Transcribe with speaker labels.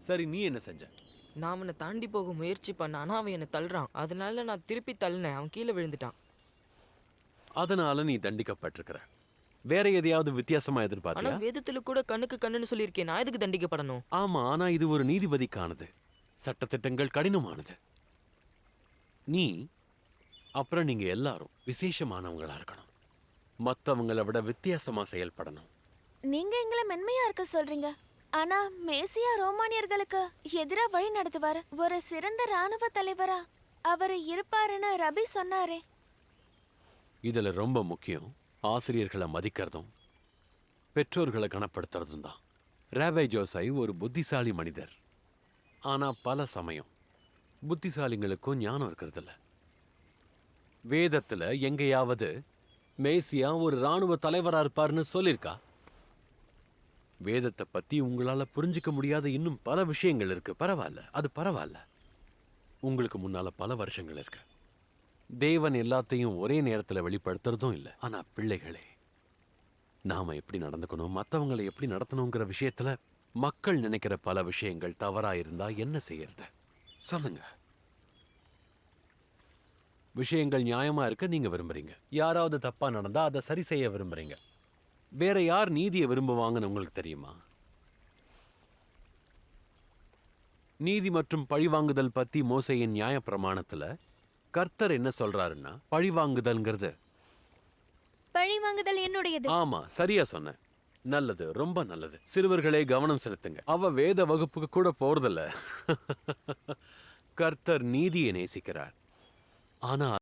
Speaker 1: சரி, நீ என்ன செஞ்ச?
Speaker 2: நான் அவனை தாண்டி போக முயற்சி பண்ண, ஆனா அவன் என்னை தள்ளுறான். அதனால நான் திருப்பி தள்ளினேன். அவன் கீழே விழுந்துட்டான்.
Speaker 1: அதனால நீ தண்டிக்கப்பட்டிருக்கிற. வேற எதையாவது வித்தியாசமா
Speaker 2: ஆனா
Speaker 1: எதிர்பார்த்தியா?
Speaker 2: வேதத்துல கூட கண்ணுக்கு கண்ணுன்னு சொல்லியிருக்கேன். நான் எதுக்கு தண்டிக்கப்படணும்?
Speaker 1: ஆமா, ஆனா இது ஒரு நீதிபதிக்கானது. சட்டதிட்டங்கள் கடினமானது. நீ அப்புறம் நீங்க எல்லாரும் விசேஷமானவங்களா இருக்கணும். மத்தவங்கள விட வித்தியாசமா செயல்படணும்.
Speaker 3: நீங்க எங்களை மென்மையா இருக்க சொல்றீங்க. ஆனா மேசியா ரோமானியர்களுக்கு எதிரா வழி நடத்துவாரு. ஒரு சிறந்த ராணுவ தலைவரா அவரு இருப்பாருன்னு ரபி சொன்னாரே.
Speaker 1: இதுல ரொம்ப முக்கியம் ஆசிரியர்களை மதிக்கிறதும் பெற்றோர்களை கனப்படுத்துறதும் தான். ரேபை ஜோசை ஒரு புத்திசாலி மனிதர். ஆனா பல சமயம் புத்திசாலிங்களுக்கும் ஞானம் இருக்கிறதில்ல. வேதத்துல எங்கேயாவது மேசியா ஒரு ராணுவ தலைவரா இருப்பாருன்னு சொல்லியிருக்கா? வேதத்தை பத்தி உங்களால புரிஞ்சுக்க முடியாத இன்னும் பல விஷயங்கள் இருக்கு. பரவாயில்ல, அது பரவாயில்ல. உங்களுக்கு முன்னால பல வருஷங்கள் இருக்கு. தேவன் எல்லாத்தையும் ஒரே நேரத்துல வெளிப்படுத்துறதும் இல்லை. ஆனா பிள்ளைகளே, நாம எப்படி நடந்துக்கணும், மத்தவங்களை எப்படி நடத்தணுங்கிற விஷயத்துல மக்கள் நினைக்கிற பல விஷயங்கள் தவறா இருந்தா என்ன செய்யறது? சொல்லுங்க. விஷயங்கள் நியாயமா இருக்க நீங்க விரும்புறீங்க. யாராவது தப்பா நடந்தா அதை சரி செய்ய விரும்புறீங்க. வேற யார் நீதியை விரும்புவாங்கன்னு உங்களுக்கு தெரியுமா? நீதி மற்றும் பழிவாங்குதல் பத்தி மோசேயின் நியாய பிரமாணத்துல கர்த்தர் என்ன சொல்றாருன்னா, பழிவாங்குதல்ங்கிறது
Speaker 4: பழி வாங்குதல் என்னுடையது.
Speaker 1: ஆமா, சரியா சொன்ன. நல்லது, ரொம்ப நல்லது. சிறுவர்களே கவனம் செலுத்துங்க. அவ வேத வகுப்புக்கு கூட போறதில்ல. கர்த்தர் நீதியை நேசிக்கிறார். ஆனா